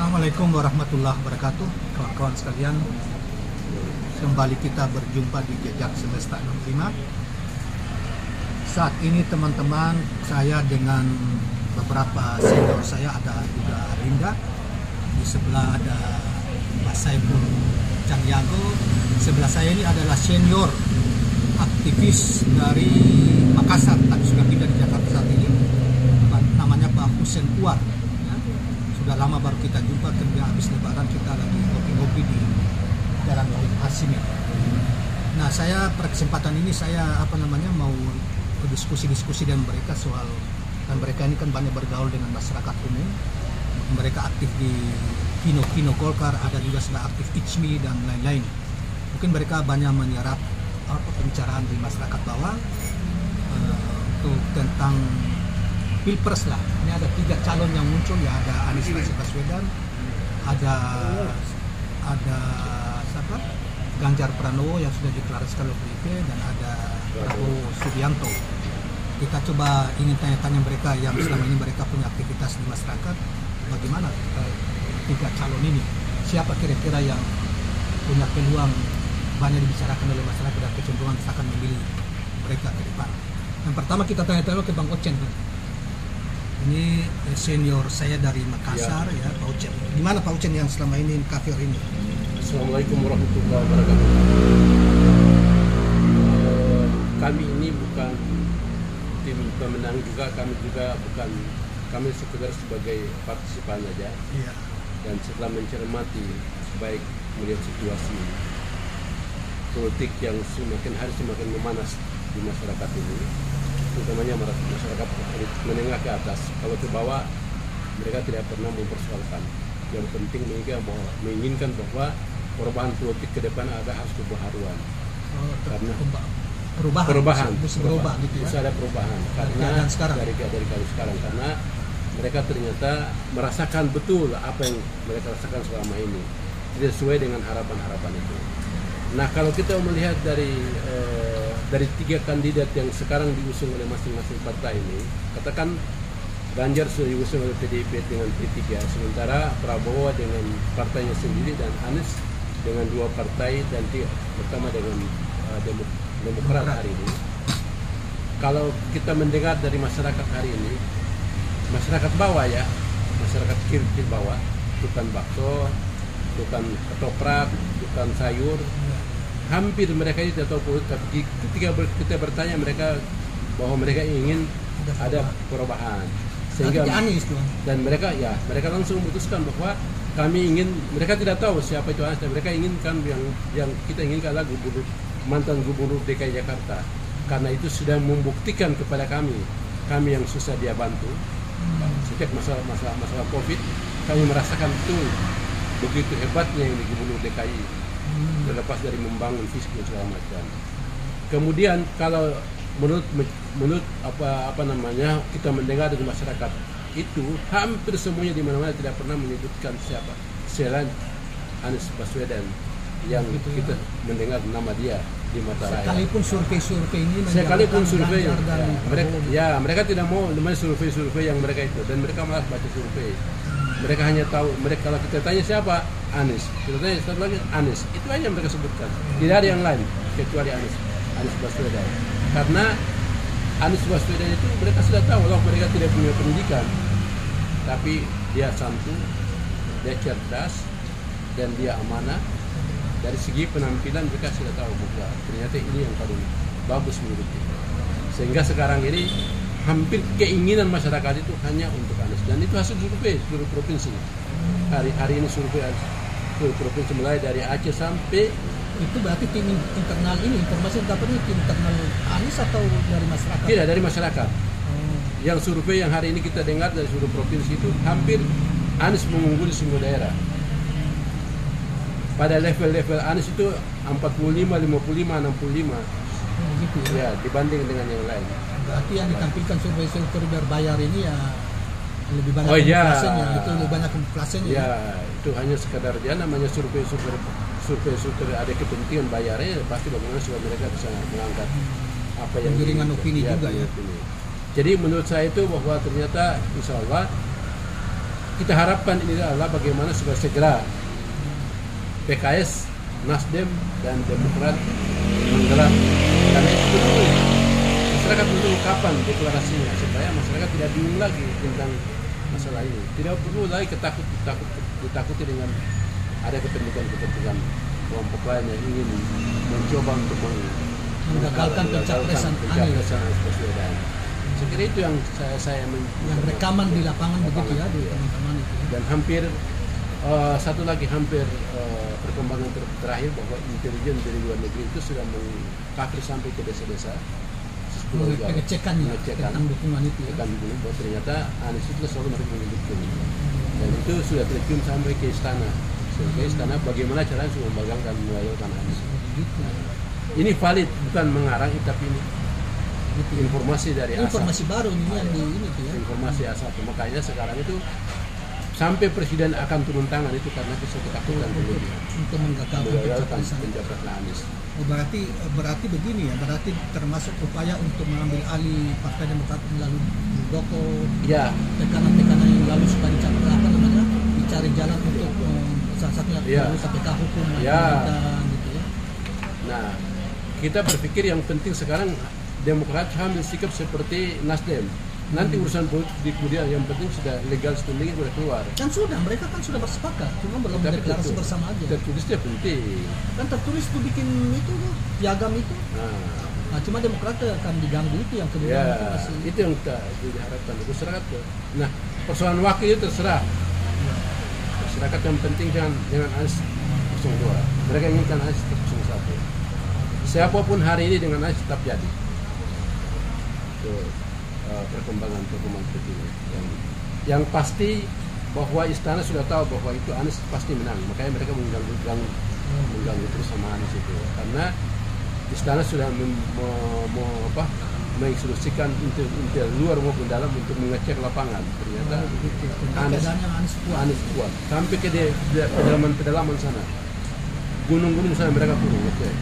Assalamualaikum warahmatullahi wabarakatuh, kawan-kawan sekalian. Kembali kita berjumpa di Jejak Semesta 65. Saat ini teman-teman, saya dengan beberapa senior saya, ada juga Rinda. Di sebelah ada Pak Saiful Cangyago. Sebelah saya ini adalah senior aktivis dari Makassar, tapi sudah pindah di Jakarta saat ini. Namanya Pak Husein Kuat. Sudah lama baru kita jumpa, kemudian habis lebaran kita lagi ngopi-ngopi di Jalan Wahid Hashimi. Nah, saya pada kesempatan ini saya mau berdiskusi dengan mereka soal, dan mereka ini kan banyak bergaul dengan masyarakat umum. Mereka aktif di Kino Golkar, ada juga sudah aktif ICMI dan lain-lain. Mungkin mereka banyak menyerap pembicaraan di masyarakat bawah untuk tentang Pilpres lah. Ini ada 3 calon yang muncul ya, ada Anies Baswedan, ada siapa? Ganjar Pranowo yang sudah deklarasikan oleh PDIP, dan ada Prabowo Subianto. Kita coba ingin tanya-tanya mereka yang selama ini mereka punya aktivitas di masyarakat, bagaimana 3 calon ini, siapa kira-kira yang punya peluang banyak dibicarakan oleh masyarakat dan kecenderungan akan memilih mereka ke depan. Yang pertama kita tanya-tanya ke Bang Ocen. Ini senior saya dari Makassar ya, Pak Ocen. Gimana Pak Ocen yang selama ini kafir ini? Assalamualaikum warahmatullahi wabarakatuh. Kami ini bukan tim pemenang juga, kami sekedar sebagai partisipan aja. Iya. Dan setelah mencermati baik melihat situasi politik yang semakin hari semakin memanas di masyarakat ini, utamanya masyarakat menengah ke atas. Kalau ke bawah mereka tidak pernah mempersoalkan. Yang penting mereka menginginkan bahwa perubahan politik ke depan harus kebaharuan. Karena perubahan bisa berubah gitu ya. Bisa ada perubahan karena dari sekarang karena mereka ternyata merasakan betul apa yang mereka rasakan selama ini tidak sesuai dengan harapan-harapan itu. Nah, kalau kita melihat dari 3 kandidat yang sekarang diusung oleh masing-masing partai ini, katakan Ganjar sudah diusung oleh PDIP dengan P3, sementara Prabowo dengan partainya sendiri dan Anies dengan 2 partai dan pertama dengan Demokrat hari ini. Kalau kita mendengar dari masyarakat hari ini, masyarakat bawah ya, masyarakat kiri bawah, tukang bakso, tukang ketoprak, tukang sayur, hampir mereka ini tidak tahu politik. Tapi ketika kita bertanya mereka bahwa mereka ingin ada perubahan, sehingga dan mereka langsung memutuskan bahwa kami ingin, mereka tidak tahu siapa itu Anies, dan mereka inginkan yang kita inginkan adalah mantan gubernur DKI Jakarta, karena itu sudah membuktikan kepada kami yang susah dia bantu setiap masalah COVID, kami merasakan betul begitu hebatnya yang di gubernur DKI, terlepas dari membangun fisik dan segala macam. Kemudian kalau menurut kita mendengar dari masyarakat itu hampir semuanya di mana-mana tidak pernah menyebutkan siapa selain Anies Baswedan yang kita mendengar nama dia di mata rakyat. Sekalipun survei mereka tidak mau namanya survei yang mereka itu, dan mereka malah baca survei. Mereka hanya tahu, kalau kita tanya siapa, Anies, kita tanya satu lagi Anies, itu aja yang mereka sebutkan, tidak ada yang lain kecuali Anies Baswedan. Karena Anies Baswedan itu mereka sudah tahu, walaupun mereka tidak punya pendidikan, tapi dia santun, dia cerdas, dan dia amanah. Dari segi penampilan mereka sudah tahu bahwa ternyata ini yang paling bagus menurut kita. Sehingga sekarang ini hampir keinginan masyarakat itu hanya untuk Anies, dan itu hasil survei seluruh provinsi. Hari ini survei seluruh provinsi mulai dari Aceh sampai. Itu berarti tim internal ini, informasi yang dapat ini tim internal Anies atau dari masyarakat? Tidak, dari masyarakat. Yang survei yang hari ini kita dengar dari seluruh provinsi itu hampir Anies mengungguli semua daerah. Pada level Anies itu 45, 55, 65. Begitu ya, dibanding dengan yang lain. Berarti yang ditampilkan survei berbayar ini ya lebih banyak inflasinya, itu lebih banyak inflasinya. Ya, itu hanya sekedar dia namanya survei ada kepentingan bayarnya, pasti bagaimana supaya mereka bisa mengangkat apa yang penggiringan opini juga ya. Jadi menurut saya itu bahwa ternyata insya Allah kita harapkan ini adalah bagaimana supaya segera PKS, Nasdem dan Demokrat menggelar, karena itu dulu masyarakat menunggu kapan deklarasinya supaya masyarakat tidak bingung lagi tentang masalah ini. Tidak perlu lagi ditakuti dengan ada kepentingan kelompok lain yang ingin mencoba untuk menggagalkan pencapresan Anies Baswedan. Saya kira itu yang saya yang rekaman di lapangan begitu ya di teman-teman itu. Dan hampir satu lagi perkembangan terakhir bahwa intelijen dari luar negeri itu sudah mengkafir sampai ke desa-desa pengecekan tentang dukungan itu ya. Dukungan bahwa ternyata Anies itu selalu mereka mendukung. Dan itu sudah tercium sampai ke istana. Ke istana bagaimana caranya untuk membanggakan melayarkan Anies. Ini valid, bukan mengarang, tapi ini informasi dari asal. Informasi baru ini yang di ini tuh ya. Informasi asal. Makanya sekarang itu sampai presiden akan turun tangan itu karena bisa ketakutan untuk menggagalkan pencapresan Anies. Oh, berarti begini ya, berarti termasuk upaya untuk mengambil alih Partai Demokrat melalui Muldoko, ya, tekanan-tekanan yang lalu supaya dicari jalan untuk salah satunya melalui KPK hukum gitu ya. Nah, kita berpikir yang penting sekarang Demokrat ambil sikap seperti Nasdem. Nanti urusan politik di kemudian yang penting sudah legal standing sudah keluar. Kan sudah, mereka kan sudah bersepakat, cuma belum deklarasi bersama aja. Tertulisnya penting. Kan tertulis tuh bikin itu piagam itu. Nah, cuma Demokrat akan diganggu itu yang kedua. Ya, itu yang kita diharapkan masyarakat. Nah, persoalan wakil itu terserah. Masyarakat yang penting jangan Anies 02. Mereka inginkan Anies 01. Siapapun hari ini dengan Anies tetap jadi. Perkembangan terkini. Yang pasti bahwa istana sudah tahu bahwa itu Anies pasti menang, makanya mereka mengganggu terus sama Anies itu, karena istana sudah menginstruksikan intel luar maupun dalam untuk mengecek lapangan. Ternyata Anies kuat sampai ke pedalaman sana, gunung-gunung sana mereka turun ngecek.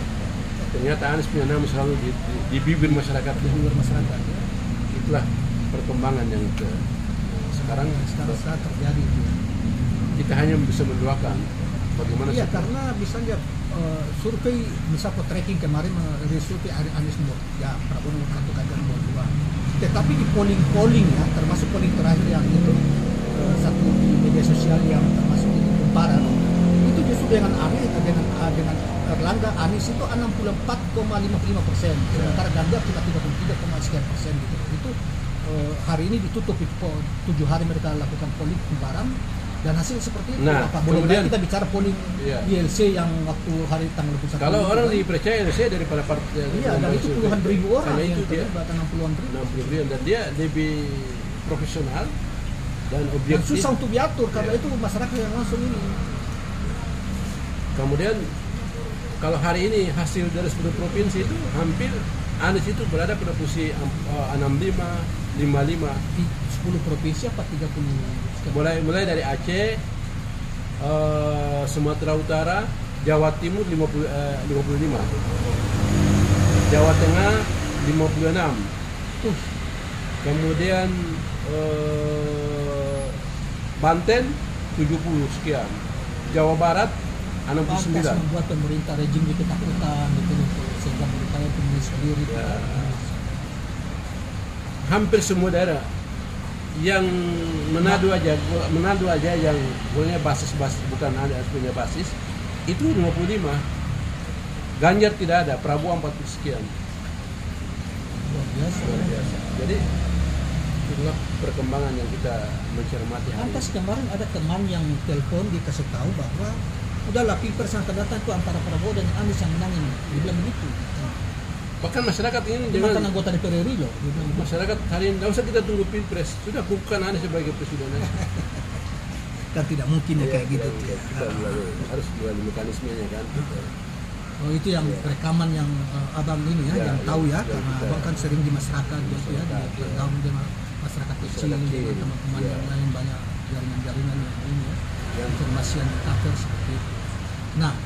Ternyata Anies punya nama selalu di bibir masyarakat. Itulah perkembangan yang sekarang terjadi. Kita hanya bisa mendoakan bagaimana. Iya, karena misalnya survei, misal tracking kemarin merilis survei Anies nomor 3, Prabowo nomor 1, Ganjar nomor 2. Tetapi di polling ya, termasuk polling terakhir yang itu satu di media sosial yang termasuk di Kumparan, itu justru dengan Erlangga Anies itu 64,55%, sementara Ganjar cuma 33,sekian% gitu. Itu hari ini ditutup itu 7 hari mereka lakukan polling Kumparan dan hasil seperti itu. Nah, kemudian kita bicara polling ILC yang waktu hari tanggal 21. Kalau orang dipercaya ILC daripada partai. Iya, dan itu puluhan ribu orang yang terlibat, 60-an ribu dan dia lebih profesional dan objektif. Dan susah untuk diatur karena itu masyarakat yang langsung ini. Kemudian kalau hari ini hasil dari 10 provinsi itu hampir Anies itu berada pada posisi 65, 55 di 10 provinsi apa 30? Mulai dari Aceh, Sumatera Utara, Jawa Timur 55, Jawa Tengah 56, kemudian Banten 70 sekian, Jawa Barat 69. Membuat pemerintah rejim itu ketakutan gitu sehingga mereka itu menulis sendiri. Ya. Hampir semua daerah yang Manado aja yang punya basis bukan ada punya basis itu 55. Ganjar tidak ada, Prabowo 40 sekian. Luar biasa. Jadi itulah perkembangan yang kita mencermati. Lantas kemarin ada teman yang telepon dikasih tahu bahwa udahlah pilpres yang akan datang itu antara Prabowo dan Anies yang menang ini. Dia bilang begitu. Bahkan masyarakat ini dengan anggota DPR RI loh. Masyarakat hari ini tidak usah kita tunggu pilpres, sudah bukan Anies sebagai presiden. Kan tidak mungkin ya kayak gitu. Harus melalui mekanismenya kan. Oh itu yang rekaman yang abang ini yang tahu ya, karena abang kan sering di masyarakat gitu ya, bergaul dengan masyarakat kecil, dengan teman-teman yang lain, banyak jaringan-jaringan yang ini ya, informasi yang cover seperti itu. Nah,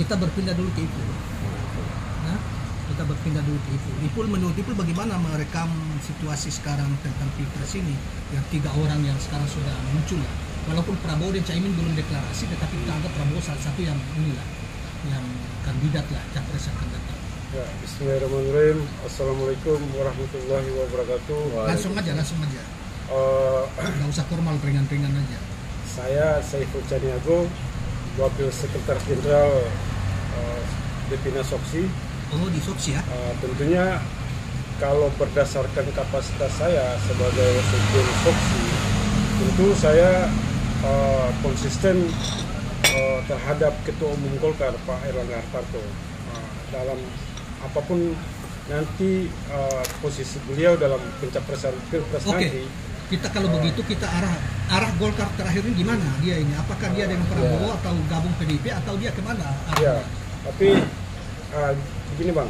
kita berpindah dulu ke Ipul. Kita berpindah dulu ke Ipul. Menurut Ipul bagaimana merekam situasi sekarang tentang pilpres ini yang 3 orang yang sekarang sudah muncul ya? walaupun Prabowo dan Caimin belum deklarasi, tetapi kita anggap Prabowo salah satu yang inilah, yang kandidat lah, capres yang akan datang. Ya, bismillahirrahmanirrahim. Assalamualaikum warahmatullahi wabarakatuh. Langsung aja. Nggak usah formal, ringan-ringan aja. Saya Saiful Caniago, Wakil Sekretaris Jenderal Depina Soksi. Oh, di Soksi ya? Tentunya kalau berdasarkan kapasitas saya sebagai Sekjen Soksi, tentu saya konsisten terhadap Ketua Umum Golkar Pak Erlangga Hartarto dalam apapun nanti posisi beliau dalam pencapresan Pilpres nanti. Kita kalau begitu kita arah Golkar terakhir ini gimana dia ini? Apakah dia dengan Prabowo atau gabung PDIP atau dia kemana? Ya, tapi begini Bang,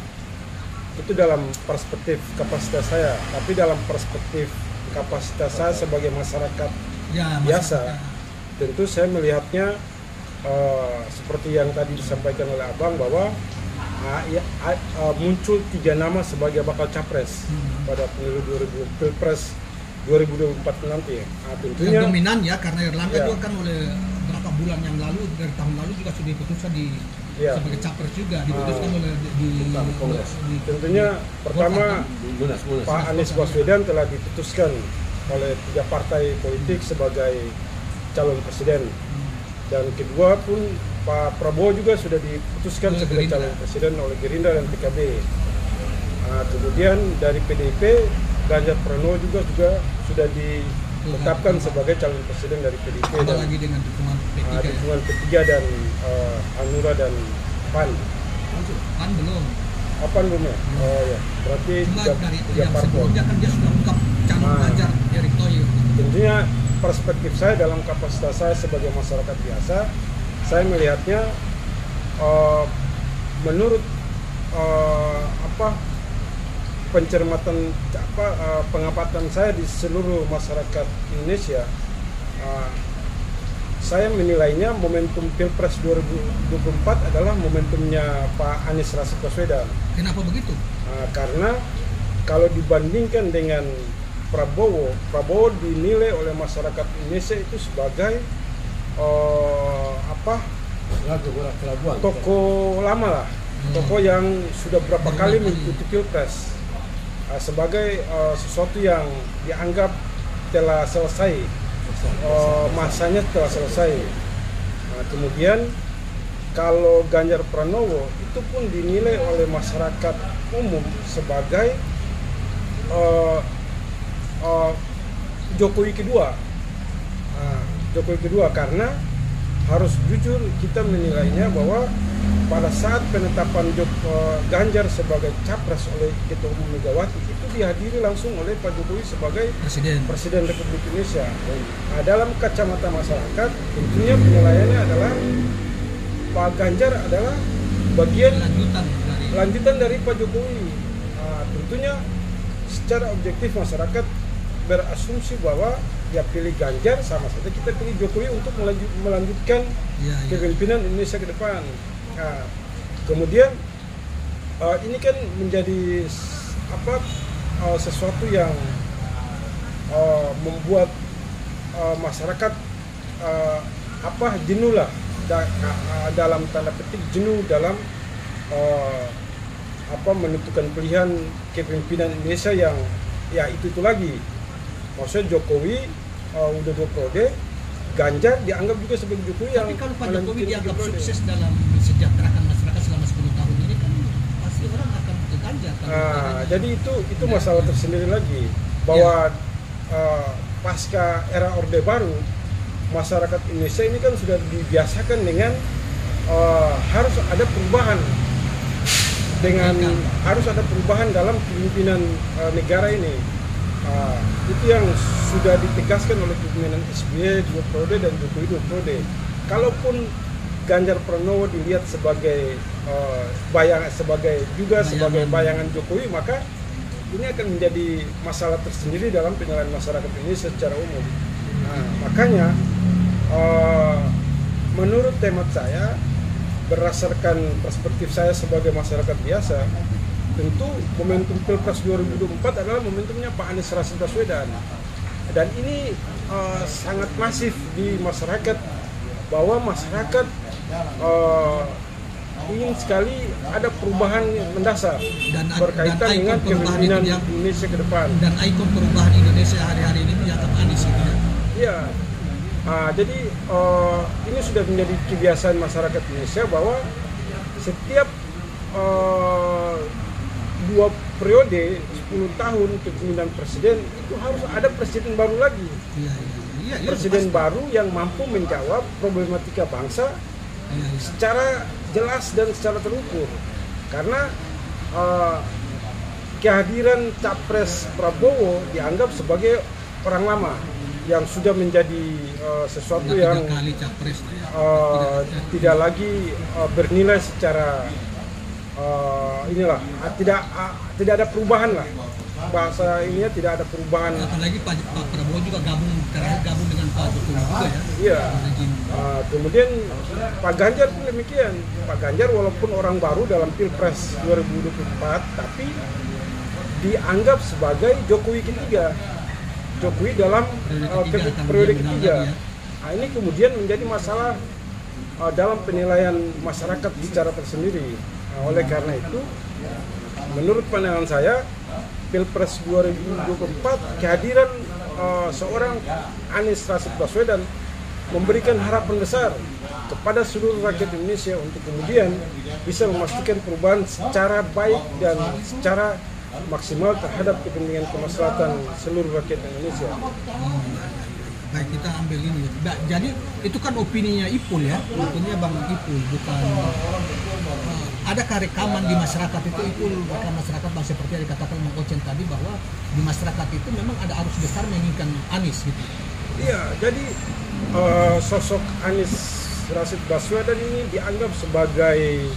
itu dalam perspektif kapasitas saya, tapi dalam perspektif kapasitas saya sebagai masyarakat biasa, tentu saya melihatnya seperti yang tadi disampaikan oleh Abang bahwa muncul 3 nama sebagai bakal capres pada pemilu Pilpres 2024 nanti. Tentunya yang dominan ya, karena Erlangga juga kan oleh berapa bulan yang lalu, dari tahun lalu juga sudah diputuskan sebagai capres juga, diputuskan oleh di Kongres. Tentunya pertama Pak Anies Baswedan telah diputuskan oleh 3 partai politik sebagai calon presiden, dan kedua pun Pak Prabowo juga sudah diputuskan sebagai calon presiden oleh Gerindra dan PKB. Kemudian dari PDIP Ganjar Pranowo juga sudah ditetapkan sebagai calon presiden dari PDIP, dan lagi dengan dukungan P3 dan Hanura dan PAN. PAN belum. PAN belum ya? Oh ya, berarti tiga parpol. Sebelumnya kan dia sudah ungkap calon Ganjar Erick Thohir. Tentunya perspektif saya dalam kapasitas saya sebagai masyarakat biasa, saya melihatnya menurut pencermatan pengamatan saya di seluruh masyarakat Indonesia, saya menilainya momentum Pilpres 2024 adalah momentumnya Pak Anies Rashid Baswedan. Kenapa begitu? Karena kalau dibandingkan dengan Prabowo dinilai oleh masyarakat Indonesia itu sebagai tokoh lama lah, tokoh yang sudah berapa kali mengikuti Pilpres, sebagai sesuatu yang dianggap telah selesai, masanya telah selesai. Kemudian kalau Ganjar Pranowo itu pun dinilai oleh masyarakat umum sebagai Jokowi kedua. Jokowi kedua, karena harus jujur kita menilainya bahwa pada saat penetapan Ganjar sebagai capres oleh Ketua Umum Megawati itu dihadiri langsung oleh Pak Jokowi sebagai Presiden Republik Indonesia. Dalam kacamata masyarakat tentunya penilaiannya adalah Pak Ganjar adalah bagian lanjutan dari Pak Jokowi. Tentunya secara objektif masyarakat berasumsi bahwa ya pilih Ganjar sama saja kita pilih Jokowi untuk melanjutkan kepemimpinan Indonesia ke depan. Kemudian ini kan menjadi sesuatu yang membuat masyarakat jenuh lah, dalam tanda petik jenuh dalam menentukan pilihan kepemimpinan Indonesia yang ya itu lagi. Maksudnya Jokowi udah 2 periode, Ganjar dianggap juga sebagai Jokowi yang. Tapi kalau Pak Jokowi dianggap sukses dalam mensejahterakan masyarakat selama 10 tahun ini kan pasti orang akan ke Ganjar. Jadi itu masalah tersendiri lagi, bahwa pasca era Orde Baru, masyarakat Indonesia ini kan sudah dibiasakan dengan harus ada perubahan, harus ada perubahan dalam kepemimpinan negara ini. Itu yang sudah ditegaskan oleh kepemimpinan SBY 2 periode dan Jokowi 2 periode. Kalaupun Ganjar Pranowo dilihat sebagai sebagai bayangan Jokowi, maka ini akan menjadi masalah tersendiri dalam penilaian masyarakat Indonesia secara umum. Makanya menurut temat saya, berdasarkan perspektif saya sebagai masyarakat biasa, tentu momentum Pilpres 2024 adalah momentumnya Pak Anies Rashid Baswedan. dan ini sangat masif di masyarakat, bahwa masyarakat ingin sekali ada perubahan yang mendasar berkaitan dengan kepemimpinan Indonesia ke depan. Dan ikon perubahan Indonesia hari-hari ini dianggap Anies gitu ya. Iya. Jadi ini sudah menjadi kebiasaan masyarakat Indonesia bahwa setiap 2 periode 10 tahun kepemimpinan presiden itu harus ada presiden baru lagi. Presiden baru yang mampu menjawab problematika bangsa secara jelas dan secara terukur. Karena kehadiran Capres Prabowo dianggap sebagai orang lama yang sudah menjadi sesuatu yang tidak lagi bernilai secara tidak ada perubahan lah. Bahasa ininya tidak ada perubahan. Apalagi Pak Prabowo juga gabung dengan Pak Jokowi juga ya. Iya. Kemudian Pak Ganjar pun demikian. Pak Ganjar walaupun orang baru dalam Pilpres 2024, tapi dianggap sebagai Jokowi ketiga. Jokowi dalam periode ketiga. Ini kemudian menjadi masalah dalam penilaian masyarakat secara tersendiri. Oleh karena itu, menurut pandangan saya, Pilpres 2024 kehadiran seorang Anies Rashid Baswedan memberikan harapan besar kepada seluruh rakyat Indonesia untuk kemudian bisa memastikan perubahan secara baik dan secara maksimal terhadap kepentingan kemaslahatan seluruh rakyat Indonesia. Baik, kita ambil ini. Jadi itu kan opininya Ipul ya, opininya Bang Ipul, bukan. Adakah rekaman di masyarakat itu Ipul, rekaman masyarakat Bang, seperti yang dikatakan Bang Ocen tadi, bahwa di masyarakat itu memang ada arus besar menginginkan Anies gitu? Iya, jadi sosok Anies Rashid Baswedan ini dianggap sebagai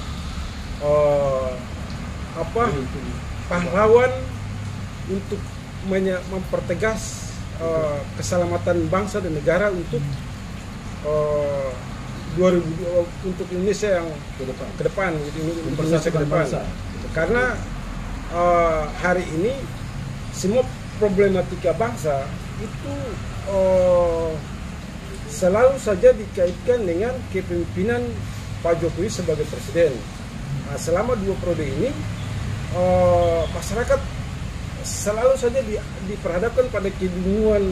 pahlawan untuk mempertegas keselamatan bangsa dan negara untuk untuk Indonesia yang ke depan, Indonesia ke depan. Karena hari ini semua problematika bangsa itu selalu saja dikaitkan dengan kepemimpinan Pak Jokowi sebagai presiden. Selama 2 periode ini masyarakat selalu saja diperhadapkan pada kebingungan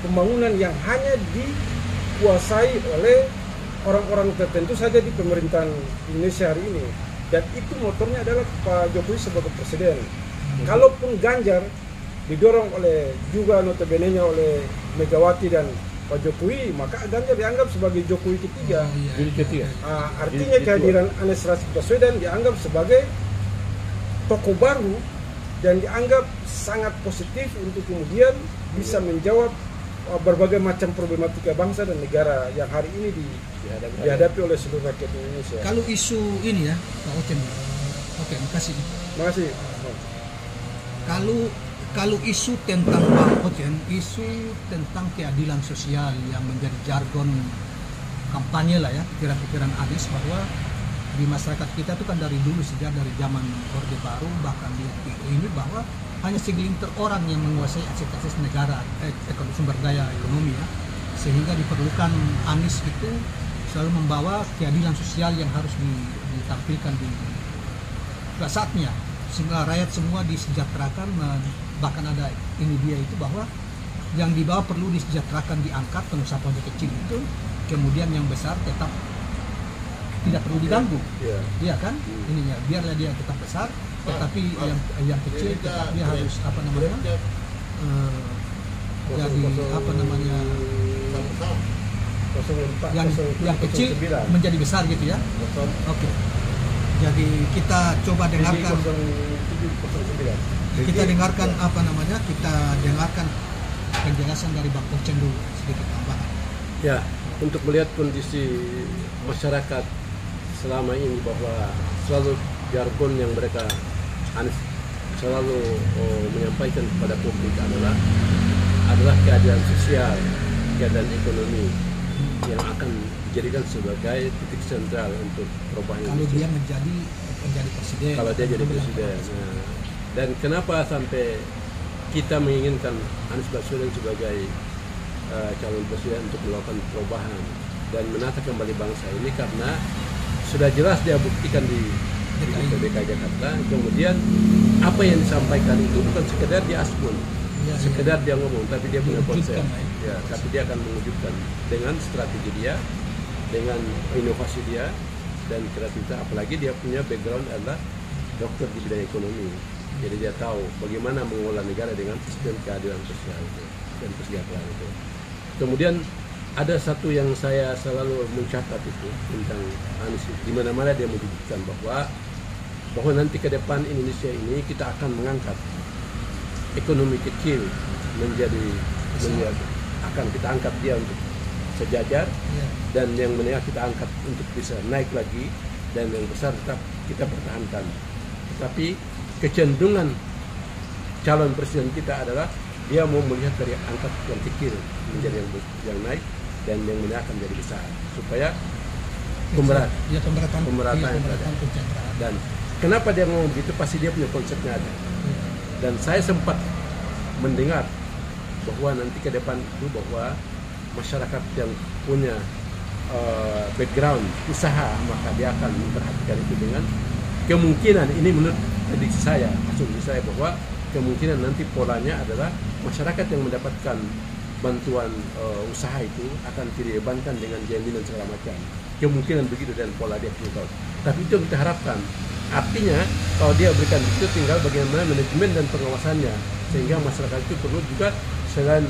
pembangunan yang hanya dikuasai oleh orang-orang tertentu saja di pemerintahan Indonesia hari ini, dan itu motornya adalah Pak Jokowi sebagai presiden. Kalaupun Ganjar didorong oleh juga notabene-nya oleh Megawati dan Pak Jokowi, maka Ganjar dianggap sebagai Jokowi ketiga. Artinya kehadiran Anies Rashid Baswedan dianggap sebagai tokoh baru dan dianggap sangat positif untuk kemudian bisa menjawab berbagai macam problematika bangsa dan negara yang hari ini dihadapi oleh seluruh rakyat Indonesia. Kalau isu ini ya, Pak Ocen. Oke, makasih. Makasih. Kalau isu tentang Bang Ocen, isu tentang keadilan sosial yang menjadi jargon kampanye lah ya, pikiran-pikiran Anies, bahwa di masyarakat kita itu kan dari dulu, sejak dari zaman Orde Baru, bahkan di ini, bahwa hanya segelintir orang yang menguasai akses negara, sumber daya ekonomi ya, sehingga diperlukan Anies itu selalu membawa keadilan sosial yang harus ditampilkan di saatnya, sehingga rakyat semua disejahterakan. Bahkan ada ini dia itu bahwa yang di bawah perlu disejahterakan, diangkat, pengusaha-pengusaha kecil itu, kemudian yang besar tetap tidak perlu diganggu, iya kan? Ininya biarlah dia tetap besar, tetapi yang kecil tetap dia harus yang kecil menjadi besar gitu ya. Oke. Jadi kita coba dengarkan, kita dengarkan penjelasan dari Bang Ocen dulu sedikit tambahan. Ya, untuk melihat kondisi masyarakat selama ini, bahwa selalu jargon yang mereka Anies selalu menyampaikan kepada publik adalah keadilan sosial, keadilan ekonomi yang akan dijadikan sebagai titik sentral untuk perubahan kalau Indonesia. Dia menjadi presiden. Kalau dia jadi presiden. Dan kenapa sampai kita menginginkan Anies Baswedan sebagai calon presiden untuk melakukan perubahan dan menata kembali bangsa ini, karena sudah jelas dia buktikan di DKI Jakarta. Kemudian apa yang disampaikan itu bukan sekedar dia asmun, sekedar dia ngomong, tapi dia punya konsep. Ya, tapi dia akan mewujudkan dengan strategi dia, dengan inovasi dia dan kreativitas. Apalagi dia punya background adalah dokter di bidang ekonomi. Jadi dia tahu bagaimana mengelola negara dengan sistem keadilan sosial itu dan kesejahteraan itu. Kemudian ada satu yang saya selalu mencatat itu tentang Anies, di mana-mana dia menyebutkan bahwa nanti ke depan Indonesia ini kita akan mengangkat ekonomi kecil menjadi akan kita angkat dia untuk sejajar, dan yang menengah kita angkat untuk bisa naik lagi, dan yang besar tetap kita pertahankan. Tetapi kecenderungan calon presiden kita adalah dia mau melihat dari angka yang kecil menjadi yang naik, dan yang menengah akan menjadi besar, supaya pemerataan yang ada. Dan kenapa dia ngomong begitu? Pasti dia punya konsepnya ada. Dan saya sempat mendengar bahwa nanti ke depan itu bahwa masyarakat yang punya background usaha, maka dia akan memperhatikan itu dengan kemungkinan, ini menurut prediksi saya, asumsi saya, bahwa kemungkinan nanti polanya adalah masyarakat yang mendapatkan bantuan usaha itu akan dibebankan dengan jaminan segala macam. Kemungkinan begitu, dan pola dia tahu. Tapi itu yang kita harapkan. Artinya kalau dia berikan itu, tinggal bagaimana manajemen dan pengawasannya, sehingga masyarakat itu perlu juga selain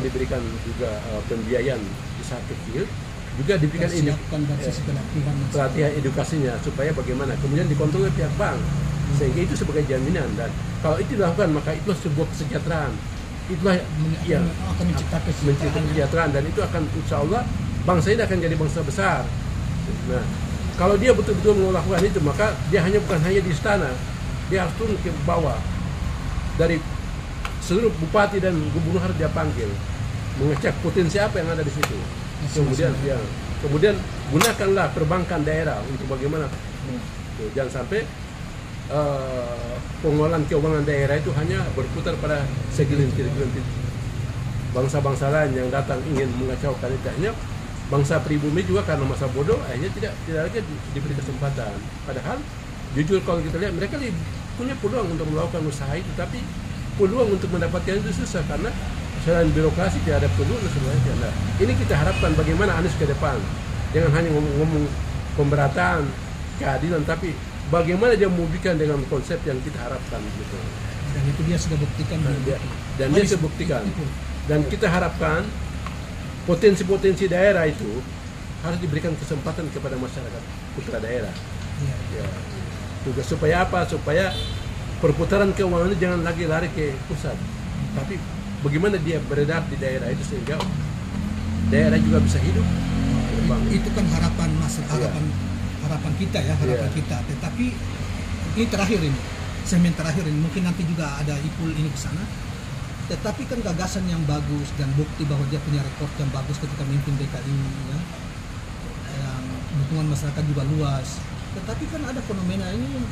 diberikan juga pembiayaan usaha kecil, juga diberikan pelatihan edukasinya, supaya bagaimana kemudian dikontrol oleh pihak bank, sehingga itu sebagai jaminan. Dan kalau itu dilakukan, maka itulah sebuah kesejahteraan, itulah yang akan menciptakan kesejahteraan, dan itu akan, insya Allah bangsa ini akan jadi bangsa besar. Nah, kalau dia betul-betul melakukan itu, maka dia bukan hanya di istana, dia harus turun ke bawah. Dari seluruh bupati dan gubernur harus dia panggil, mengecek potensi apa yang ada di situ. Kemudian gunakanlah perbankan daerah untuk bagaimana jangan sampai pengelolaan keuangan daerah itu hanya berputar pada segelintir bangsa-bangsa lain yang datang ingin mengacaukan itu. Hanya bangsa pribumi juga karena masa bodoh akhirnya tidak lagi diberi kesempatan. Padahal jujur kalau kita lihat, mereka punya peluang untuk melakukan usaha itu, tapi peluang untuk mendapatkan itu susah karena selain birokrasi tidak ada peluang dan sebagainya. Nah, ini kita harapkan bagaimana Anies ke depan, jangan hanya ngomong pemerataan, keadilan, tapi bagaimana dia membuktikan dengan konsep yang kita harapkan gitu. Dan itu dia sudah buktikan. Dia sudah buktikan. Dan kita harapkan potensi-potensi daerah itu harus diberikan kesempatan kepada masyarakat putra daerah. Ya. Juga supaya apa? Supaya perputaran keuangan itu jangan lagi lari ke pusat, tapi bagaimana dia beredar di daerah itu sehingga daerah juga bisa hidup. Itu kan harapan kita ya, kita. Tetapi ini terakhir ini, segmen terakhir ini, mungkin nanti juga ada Ipul ini ke sana. Tetapi kan gagasan yang bagus dan bukti bahwa dia punya rekor yang bagus ketika memimpin DKI, ya. Yang dukungan masyarakat juga luas. Tetapi kan ada fenomena ini,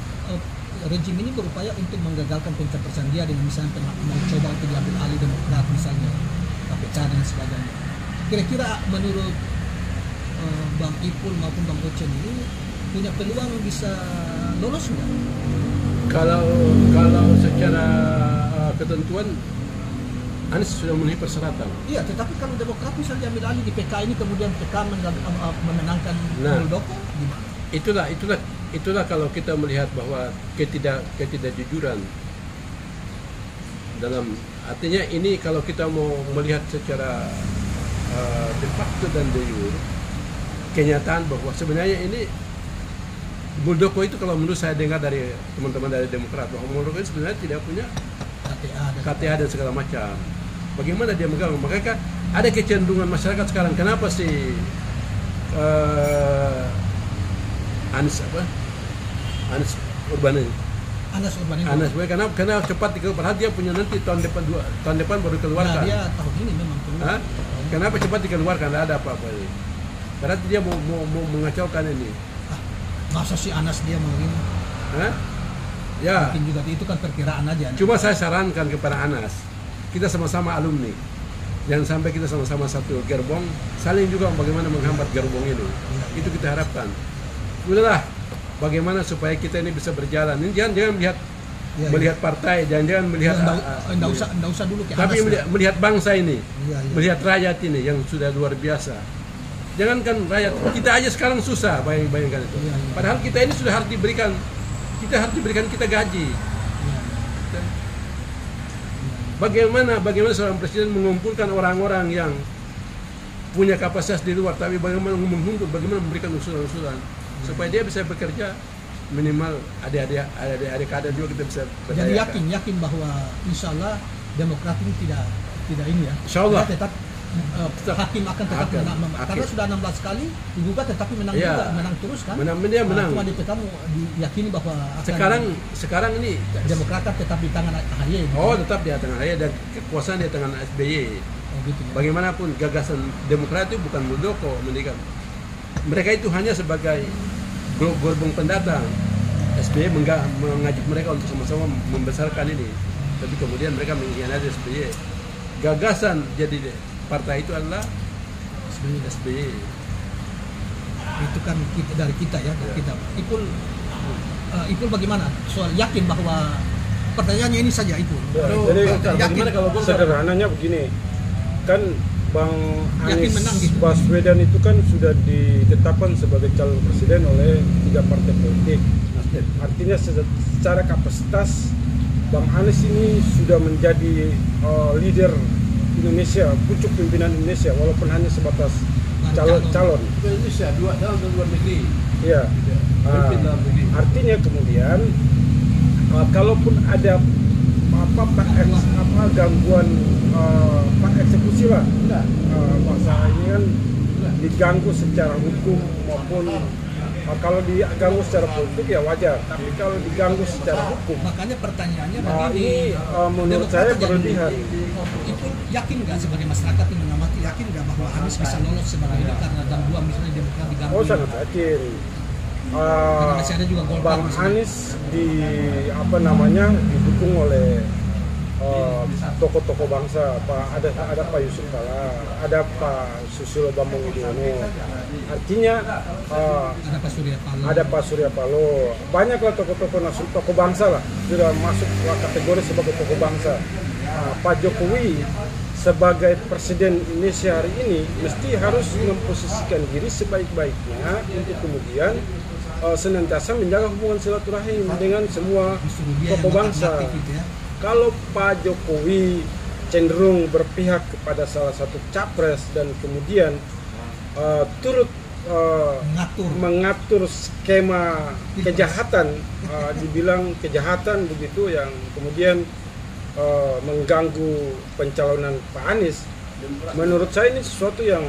rejim ini berupaya untuk menggagalkan pencapresan dia dengan misalnya mencoba untuk diambil alih Demokrat misalnya, KPK dan sebagainya. Kira-kira menurut Bang Ipul maupun Bang Ocen ini punya peluang bisa lolos nggak? Kalau secara ketentuan Anies sudah memenuhi persyaratan. Iya, tetapi kalau Demokrat misalnya diambil alih di PK ini, kemudian PK memenangkan Muldoko, gimana? Itulah kalau kita melihat bahwa ketidakjujuran dalam, artinya ini kalau kita mau melihat secara de facto dan de jure, kenyataan bahwa sebenarnya ini Muldoko itu, kalau menurut saya dengar dari teman-teman dari Demokrat, bahwa Muldoko itu sebenarnya tidak punya KTA dan segala macam. Bagaimana dia megang? Makanya ada kecenderungan masyarakat sekarang, kenapa sih Anies Urban karena cepat dikeluarkan, padahal dia punya nanti tahun depan baru keluarkan. Nah, dia tahun ini memang keluar. Kenapa cepat dikeluarkan? Tidak ada apa-apa ini. Karena dia mau mengacaukan ini. Masa si Anas dia mau ini? Ya. Mungkin juga itu kan perkiraan aja. Cuma saya sarankan kepada Anas, kita sama-sama alumni, jangan sampai kita sama-sama satu gerbong, saling juga bagaimana menghambat gerbong ini. Itu kita harapkan. Udahlah, bagaimana supaya kita ini bisa berjalan. Ini jangan melihat partai, jangan melihat. Nggak usah dulu ke tapi Anas, melihat bangsa ini, Iya. melihat rakyat ini yang sudah luar biasa. Jangankan rakyat, kita aja sekarang susah bayangkan itu. Iya. Padahal kita ini sudah harus diberikan kita gaji. Bagaimana seorang presiden mengumpulkan orang-orang yang punya kapasitas di luar, tapi bagaimana memberikan usulan-usulan supaya dia bisa bekerja, minimal adik-adik kader juga kita bisa Jadi berdayakan. yakin bahwa insya Allah Demokrat ini tidak ini ya. Insya Allah. Tetap hakim akan tetap menang, karena sudah 16 kali digugat tetapi menang juga, menang terus kan. Menang. Cuma DP kamu diyakini bahwa sekarang ini Demokrat kan tetap di tangan AHY. Gitu. Oh, tetap di tangan AHY dan kekuasaan di tangan SBY. Oh, gitu ya. Bagaimanapun gagasan Demokrat itu bukan Muldoko, mereka itu hanya sebagai gerbong pendatang. SBY mengajak mereka untuk sama-sama membesarkan ini, tapi kemudian mereka mengkhianati SBY. Gagasan jadi partai itu adalah SBY. Itu kan dari kita ya. Kita Ipul bagaimana soal yakin bahwa pertanyaannya ini saja Ipul. Ya, jadi sederhananya begini, kan Bang Anies Baswedan itu kan sudah ditetapkan sebagai calon presiden oleh 3 partai politik. Artinya secara kapasitas Bang Anies ini sudah menjadi leader Indonesia, pucuk pimpinan Indonesia, walaupun hanya sebatas calon. Indonesia dalam dan luar negeri. Iya. Artinya kemudian kalaupun ada gangguan eksekusi lah, masalah ini kan diganggu secara hukum maupun kalau diganggu secara politik ya wajar, tapi kalau diganggu secara hukum, makanya pertanyaannya ini menurut saya berlebihan. Itu yakin nggak sebagai masyarakat yang mengamati, yakin nggak bahwa Anies bisa lolos sebagai ini karena gangguan misalnya Demokrat diganggu? Oh, sangat yakin. Karena masih ada juga Golkar. Bang Anies didukung oleh tokoh-tokoh bangsa, ada Pak Yusuf Kala, ada Pak Susilo Bambang Yudhoyono, artinya ada Pak Surya Paloh, banyaklah tokoh bangsa lah sudah masuk kategori sebagai tokoh bangsa. Pak Jokowi sebagai presiden Indonesia hari ini mesti harus memposisikan diri sebaik-baiknya untuk kemudian senantiasa menjaga hubungan silaturahim dengan semua tokoh bangsa. Kalau Pak Jokowi cenderung berpihak kepada salah satu capres dan kemudian turut mengatur skema kejahatan, dibilang kejahatan begitu yang kemudian mengganggu pencalonan Pak Anies, menurut saya ini sesuatu yang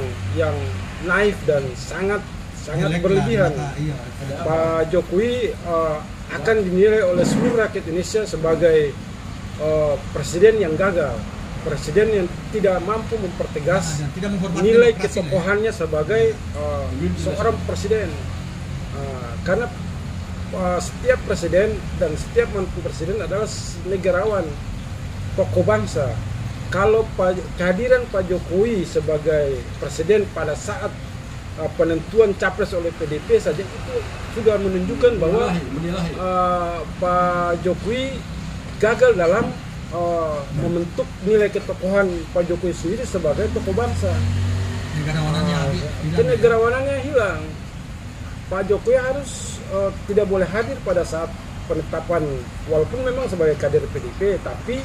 naif dan sangat berlebihan. Pak Jokowi akan dinilai oleh seluruh rakyat Indonesia sebagai presiden yang gagal, presiden yang tidak mampu mempertegas nilai ketokohannya sebagai seorang presiden. Karena setiap presiden dan setiap mantu presiden adalah negarawan, tokoh bangsa. Kalau kehadiran Pak Jokowi sebagai presiden pada saat penentuan capres oleh PDIP saja itu sudah menunjukkan bahwa Pak Jokowi gagal dalam membentuk nilai ketokohan Pak Jokowi sendiri sebagai tokoh bangsa. Kenegarawanannya hilang. Pak Jokowi harus tidak boleh hadir pada saat penetapan, walaupun memang sebagai kader PDIP, tapi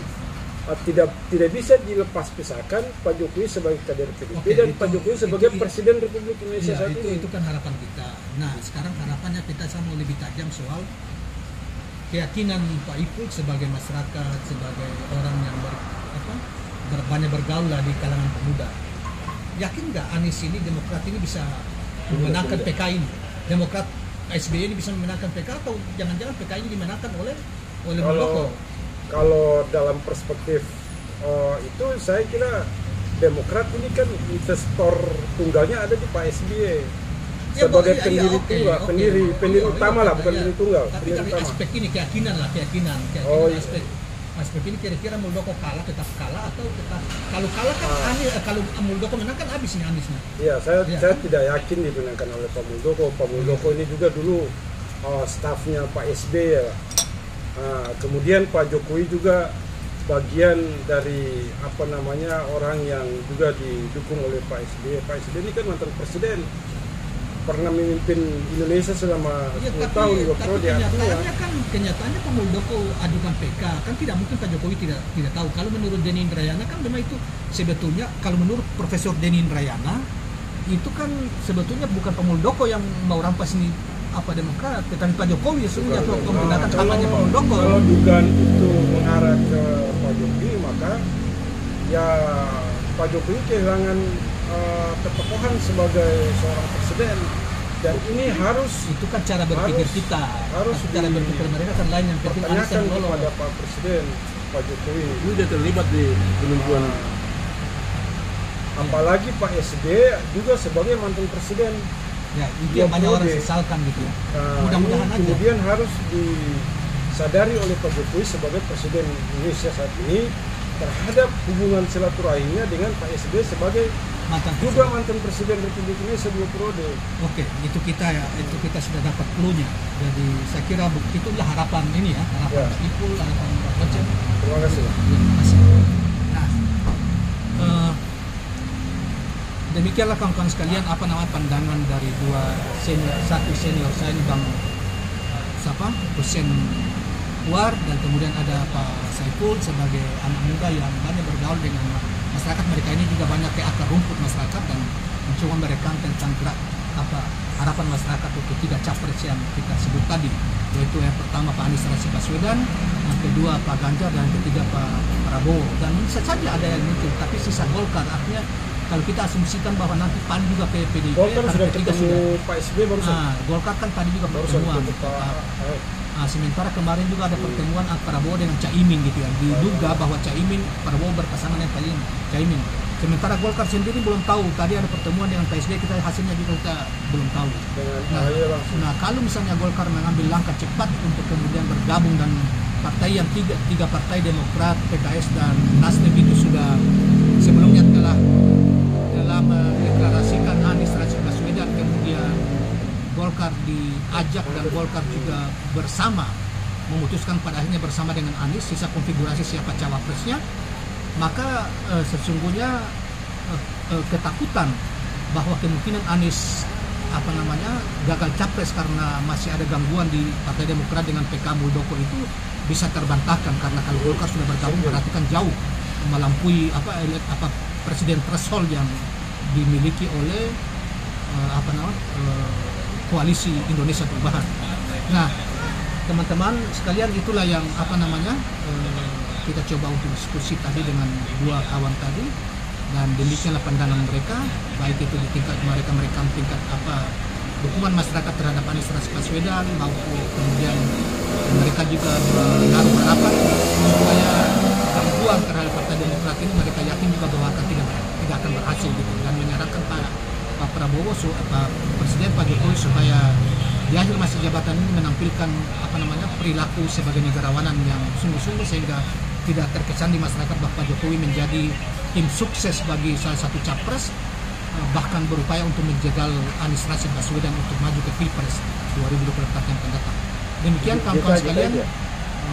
tidak bisa dilepas pisahkan Pak Jokowi sebagai kader PDIP dan Pak Jokowi sebagai Presiden Republik Indonesia saat ini. Itu kan harapan kita. Nah, sekarang harapannya kita sama lebih tajam soal keyakinan Pak Ipul sebagai masyarakat, sebagai orang yang banyak bergaul di kalangan pemuda. Yakin nggak Anies ini, Demokrat ini bisa memenangkan PK ini? Demokrat SBY ini bisa memenangkan PK atau jangan-jangan PK ini dimenangkan oleh Muldoko? Kalau dalam perspektif itu saya kira Demokrat ini kan investor tunggalnya ada di Pak SBY. Ya, sebagai iya, pendiri oke, tunggal, oke. pendiri utama lah, bukan Iya. pendiri tunggal. Tapi Pendiri dari utama. aspek ini keyakinan Oh, iya. aspek ini kira-kira Muldoko kalah tetap kalah atau tetap kalau kalah kan kalau Muldoko menang kan habis nih Aniesnya. Iya, saya Iya. tidak yakin dimenangkan oleh Pak Muldoko. Pak Muldoko ini juga dulu stafnya Pak SBY ya. Kemudian Pak Jokowi juga bagian dari orang yang juga didukung oleh Pak SBY. Pak SBY ini kan mantan presiden, pernah memimpin Indonesia selama 10 tahun, 2 periode artinya. Kenyataannya Pak Muldoko ajukan PK kan tidak mungkin Pak Jokowi tidak tahu. Kalau menurut Denny Indrayana kan memang itu sebetulnya kalau menurut Profesor Denny Indrayana itu kan sebetulnya bukan Pak Muldoko yang mau rampas ini Demokrat, tetapi Pak Jokowi sesungguhnya menggunakan kampanye Pak Muldoko. Kalau dugaan itu mengarah ke Pak Jokowi, maka ya Pak Jokowi kehilangan ketokohan sebagai seorang presiden, dan ini harus Itu kan cara berpikir kita. harus Cara berpikir mereka kan lain yang penting Anies dipertanyakan yang lolos. kepada Pak Presiden Pak Jokowi. Ini dia terlibat di penentuan. Apalagi Pak SBY juga sebagai mantan presiden. Ya, itu yang banyak orang periode. sesalkan gitu. Nah, Mudah-mudahan ini aja. kemudian harus disadari oleh Pak Jokowi sebagai presiden Indonesia saat ini terhadap hubungan silaturahimnya dengan Pak SBY sebagai Mantan juga mantan presiden Republik Indonesia 2 periode. Oke, itu kita sudah dapat clue-nya. Jadi saya kira itulah harapan ini ya, harapan Ya. Ipul, harapan Rojem. Terima kasih. Terima kasih. Nah, demikianlah kawan-kawan sekalian pandangan dari satu senior saya ini Bang Hussein War, dan kemudian ada Pak Saiful sebagai anak muda yang banyak bergaul dengan masyarakat. Mereka ini juga banyak ke akar rumput masyarakat dan mencoba merekam tentang gerak harapan masyarakat untuk 3 capres yang kita sebut tadi, yaitu yang pertama Pak Anies Rashid Baswedan, yang kedua Pak Ganjar, dan yang ketiga Pak Prabowo. Dan bisa saja ada yang muncul, tapi sisa Golkar, artinya kalau kita asumsikan bahwa nanti PAN juga ke PDIP, Golkar karena sudah P3 ketemu Pak SBY barusan. Golkar kan tadi juga pertemuan. Sementara kemarin juga ada pertemuan antara Prabowo dengan Caimin gitu ya. Diduga bahwa Prabowo berpasangan yang paling Caimin. Sementara Golkar sendiri belum tahu. Tadi ada pertemuan dengan PSB, hasilnya juga kita belum tahu. Nah, kalau misalnya Golkar mengambil langkah cepat untuk kemudian bergabung dan partai yang tiga partai Demokrat, PKS dan Nasdem itu sudah sebelumnya telah mendeklarasikan Anies Rashid Baswedan, kemudian Golkar diajak dan Golkar juga bersama memutuskan pada akhirnya bersama dengan Anies sisa konfigurasi siapa cawapresnya, maka sesungguhnya ketakutan bahwa kemungkinan Anies gagal capres karena masih ada gangguan di Partai Demokrat dengan PK Muldoko itu bisa terbantahkan, karena kalau Golkar sudah bergabung berarti kan jauh melampaui presiden threshold yang dimiliki oleh koalisi Indonesia Perubahan. Nah, teman-teman sekalian, itulah yang kita coba untuk diskusi tadi dengan 2 kawan tadi, dan demikianlah pandangan mereka, baik itu di tingkat mereka tingkat dukungan masyarakat terhadap Anies Rashid Baswedan, maupun kemudian mereka juga menaruh harapan supaya gangguan terhadap Partai Demokrat ini mereka yakin juga bahwa tidak akan berhasil gitu, dan menyarankan Pak Prabowo, Presiden Pak Jokowi supaya di akhir masa jabatan ini menampilkan perilaku sebagai negarawanan yang sungguh-sungguh, sehingga tidak terkesan di masyarakat bahwa Pak Jokowi menjadi tim sukses bagi salah satu capres, bahkan berupaya untuk menjegal Anies Rashid Baswedan untuk maju ke Pilpres 2024 yang akan datang. Demikian kawan-kawan sekalian,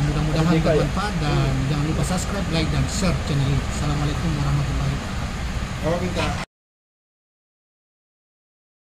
mudah-mudahan bermanfaat, dan jangan lupa subscribe, like, dan share channel ini. Assalamualaikum warahmatullahi wabarakatuh.